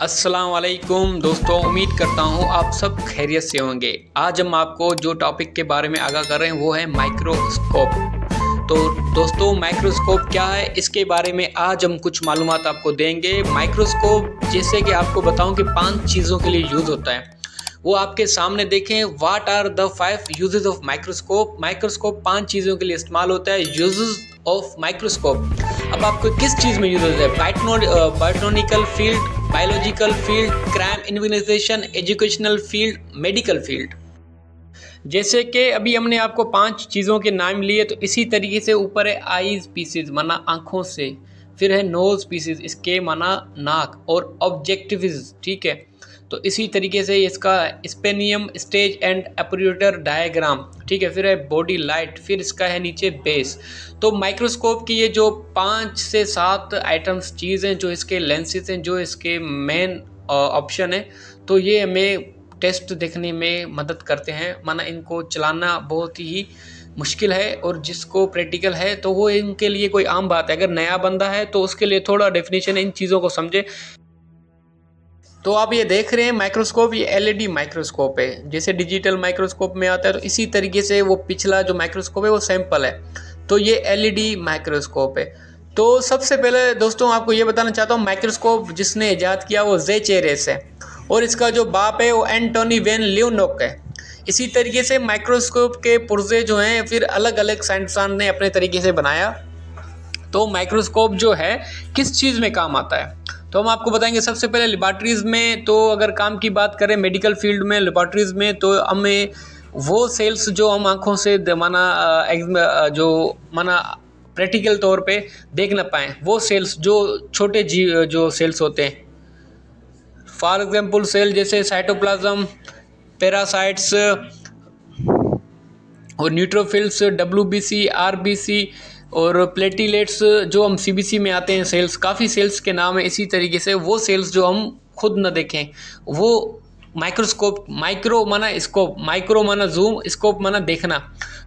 अस्सलाम वालेकुम दोस्तों, उम्मीद करता हूँ आप सब खैरियत से होंगे। आज हम आपको जो टॉपिक के बारे में आगाह कर रहे हैं वो है माइक्रोस्कोप। तो दोस्तों, माइक्रोस्कोप क्या है, इसके बारे में आज हम कुछ मालूमात आपको देंगे। माइक्रोस्कोप जैसे कि आपको बताऊं कि 5 चीज़ों के लिए यूज़ होता है, वो आपके सामने देखें। What are the 5 uses of microscope. Microscope 5 चीज़ों के लिए इस्तेमाल होता है। यूजेस ऑफ माइक्रोस्कोप, अब आपको किस चीज़ में यूज होता है? Biotechnical field, biological field, crime investigation, educational field, medical field. जैसे कि अभी हमने आपको 5 चीज़ों के नाम लिए, तो इसी तरीके से ऊपर है आईज पीसेज माना आँखों से, फिर है नोज पीसेज इसके माना नाक और ऑब्जेक्टिव्स, ठीक है। तो इसी तरीके से इसका स्पेनियम स्टेज एंड एपरेटर डायग्राम, ठीक है। फिर है बॉडी लाइट, फिर इसका है नीचे बेस। तो माइक्रोस्कोप की ये जो 5 से 7 आइटम्स चीज़ हैं, जो इसके लेंसेज हैं, जो इसके मेन ऑप्शन है, तो ये हमें टेस्ट देखने में मदद करते हैं। माना इनको चलाना बहुत ही मुश्किल है, और जिसको प्रैक्टिकल है तो वो इनके लिए कोई आम बात है। अगर नया बंदा है तो उसके लिए थोड़ा डेफिनेशन इन चीज़ों को समझे। तो आप ये देख रहे हैं माइक्रोस्कोप, ये एलईडी माइक्रोस्कोप है। जैसे डिजिटल माइक्रोस्कोप में आता है, तो इसी तरीके से वो पिछला जो माइक्रोस्कोप है वो सैंपल है। तो ये एलईडी माइक्रोस्कोप है। तो सबसे पहले दोस्तों आपको ये बताना चाहता हूँ, माइक्रोस्कोप जिसने ईजाद किया वो जे चेरेस है, और इसका जो बाप है वो एंटोनी वैन ल्यूनोक है। इसी तरीके से माइक्रोस्कोप के पुर्जे जो हैं फिर अलग अलग साइंटिस्टों ने अपने तरीके से बनाया। तो माइक्रोस्कोप जो है किस चीज़ में काम आता है, तो हम आपको बताएंगे। सबसे पहले लेबॉर्ट्रीज़ में, तो अगर काम की बात करें मेडिकल फील्ड में, लेबॉर्ट्रीज़ में, तो हमें वो सेल्स जो हम आँखों से माना प्रैक्टिकल तौर पे देख ना पाएँ, वो सेल्स जो छोटे जो सेल्स होते हैं, फॉर एग्जांपल सेल जैसे साइटोप्लाज्म, पैरासाइट्स और न्यूट्रोफिल्स, डब्ल्यूबीसी, आरबीसी और प्लेटिलेट्स, जो हम सीबीसी में आते हैं सेल्स, काफ़ी सेल्स के नाम है। इसी तरीके से वो सेल्स जो हम खुद न देखें, वो माइक्रोस्कोप, माइक्रो माना स्कोप, माइक्रो माना जूम, स्कोप माना देखना।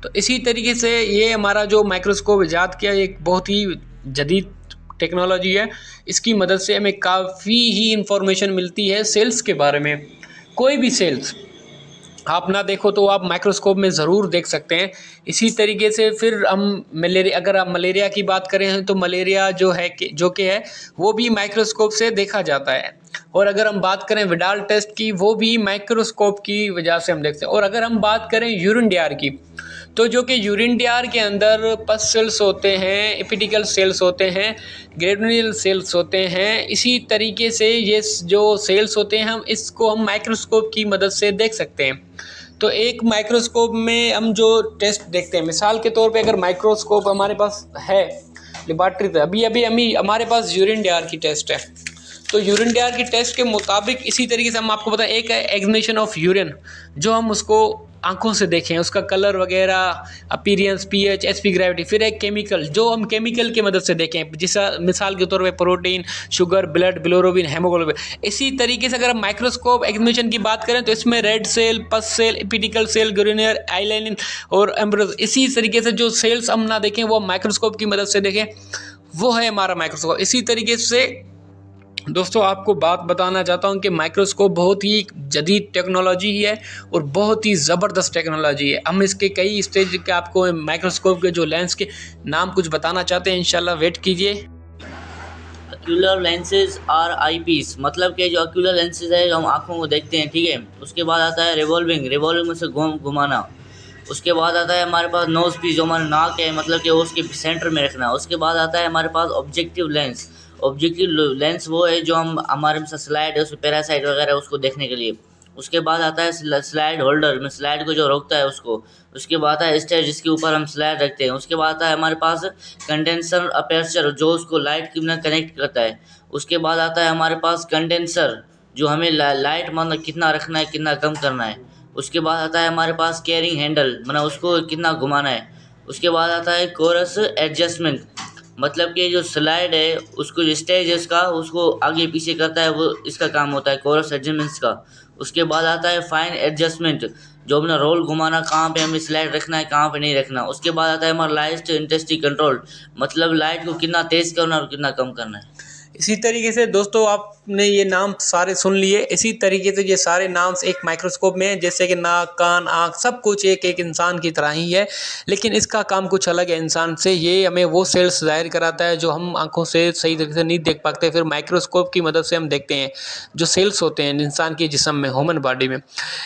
तो इसी तरीके से ये हमारा जो माइक्रोस्कोप ईजाद किया, एक बहुत ही जदीद टेक्नोलॉजी है। इसकी मदद से हमें काफ़ी ही इंफॉर्मेशन मिलती है सेल्स के बारे में। कोई भी सेल्स आप ना देखो तो आप माइक्रोस्कोप में ज़रूर देख सकते हैं। इसी तरीके से फिर हम मलेरिया, अगर आप मलेरिया की बात करें तो मलेरिया जो है वो भी माइक्रोस्कोप से देखा जाता है। और अगर हम बात करें विडाल टेस्ट की, वो भी माइक्रोस्कोप की वजह से हम देखते हैं। और अगर हम बात करें यूरिन डियार की, तो जो कि यूरिन डियार के अंदर पस सेल्स होते हैं, एपिडिकल सेल्स होते हैं, ग्रेनुल सेल्स होते हैं। इसी तरीके से ये जो सेल्स होते हैं, हम इसको हम माइक्रोस्कोप की मदद से देख सकते हैं। तो एक माइक्रोस्कोप में हम जो टेस्ट देखते हैं, मिसाल के तौर पे अगर माइक्रोस्कोप हमारे पास है लेबॉर्ट्री पे, अभी हमारे पास यूरिन डियार की टेस्ट है। तो यूरिन डियार की टेस्ट के मुताबिक इसी तरीके से हम आपको बताएं, एक है एग्जामिनेशन ऑफ यूरिन, जो हम उसको आंखों से देखें, उसका कलर वगैरह, अपीयरेंस, पीएच, एचपी, ग्रेविटी। फिर एक केमिकल, जो हम केमिकल की मदद से देखें, जैसा मिसाल के तौर पे protein, sugar, blood, bilirubin, haemoglobin. इसी तरीके से अगर हम माइक्रोस्कोप एग्जामिनेशन की बात करें, तो इसमें रेड सेल, पस सेल, एपिडिकल सेल, ग्रेन्युलर, आइलाइन और एम्ब्रोज, इसी तरीके से जो सेल्स हम ना देखें वो माइक्रोस्कोप की मदद से देखें, वो है हमारा माइक्रोस्कोप। इसी तरीके से दोस्तों आपको बात बताना चाहता हूं कि माइक्रोस्कोप बहुत ही जदीद टेक्नोलॉजी है और बहुत ही ज़बरदस्त टेक्नोलॉजी है। हम इसके कई स्टेज के आपको माइक्रोस्कोप के जो लेंस के नाम कुछ बताना चाहते हैं, इंशाल्लाह वेट कीजिए। Ocular lenses are eye piece, मतलब कि जो ऑक्यूलर लेंसेज है जो हम आँखों को देखते हैं, ठीक है। उसके बाद आता है रिवॉल्विंग में से घुमाना। उसके बाद आता है हमारे पास नोज पीस, जो हमारा नाक है, मतलब कि उसके सेंटर में रखना। उसके बाद आता है हमारे पास ऑब्जेक्टिव लेंस वो है जो हम हमारे में स्लाइड है, उसमें पैरासाइट वगैरह उसको देखने के लिए। उसके बाद आता है स्लाइड होल्डर में स्लाइड को जो रोकता है उसको। उसके बाद आता है स्टेज, जिसके ऊपर हम स्लाइड रखते हैं। उसके बाद आता है हमारे पास कंडेंसर अपर्चर, जो उसको लाइट की में कनेक्ट करता है। उसके बाद आता है हमारे पास कंडेंसर, जो हमें लाइट मतलब कितना रखना है, कितना कम करना है। उसके बाद आता है हमारे पास कैरिंग हैंडल, मतलब उसको कितना घुमाना है। उसके बाद आता है कोरस एडजस्टमेंट, मतलब कि जो स्लाइड है उसको जो स्टेज है इसका, उसको आगे पीछे करता है, वो इसका काम होता है कोरस एडजस्टमेंट्स का। उसके बाद आता है फाइन एडजस्टमेंट, जो अपना रोल घुमाना, कहाँ पे हमें स्लाइड रखना है, कहाँ पे नहीं रखना। उसके बाद आता है हमारा लाइट इंटेंसिटी कंट्रोल, मतलब लाइट को कितना तेज़ करना और कितना कम करना है। इसी तरीके से दोस्तों आप आपने ये नाम सारे सुन लिए, इसी तरीके से ये सारे नाम एक माइक्रोस्कोप में है, जैसे कि नाक, कान, आँख सब कुछ एक इंसान की तरह ही है, लेकिन इसका काम कुछ अलग है इंसान से। ये हमें वो सेल्स ज़ाहिर कराता है जो हम आँखों से सही तरीके से नहीं देख पाते, फिर माइक्रोस्कोप की मदद से हम देखते हैं जो सेल्स होते हैं इंसान के जिस्म में, ह्यूमन बॉडी में।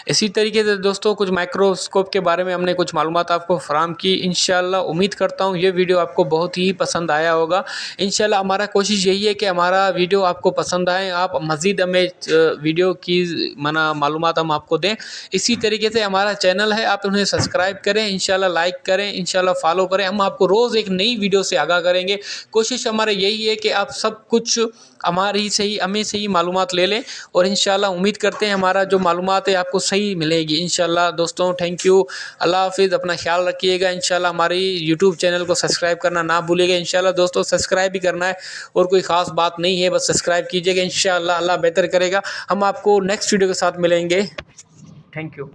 इसी तरीके से दोस्तों कुछ माइक्रोस्कोप के बारे में हमने कुछ मालूमात आपको फराहम की। इंशाल्लाह उम्मीद करता हूँ ये वीडियो आपको बहुत ही पसंद आया होगा। इंशाल्लाह हमारा कोशिश यही है कि हमारा वीडियो आपको पसंद आए, आप मज़ीद हमें वीडियो की मालूमात हम आपको दें। इसी तरीके से हमारा चैनल है, आप उन्हें सब्सक्राइब करें, इंशाल्लाह लाइक करें, इंशाल्लाह फॉलो करें। हम आपको रोज़ एक नई वीडियो से आगाह करेंगे। कोशिश हमारा यही है कि आप सब कुछ हमें से ही मालूमात ले लें, और इंशाल्लाह उम्मीद करते हैं हमारा जो मालूमात है आपको सही मिलेगी इंशाल्लाह। दोस्तों थैंक यू, अल्लाह हाफिज़, अपना ख्याल रखिएगा। इंशाल्लाह हमारी यूट्यूब चैनल को सब्सक्राइब करना ना भूलिएगा। इंशाल्लाह दोस्तों सब्सक्राइब भी करना है और कोई ख़ास बात नहीं है, बस सब्सक्राइब कीजिएगा। इंशाल्लाह अल्लाह बेहतर करेगा। हम आपको नेक्स्ट वीडियो के साथ मिलेंगे। Thank you.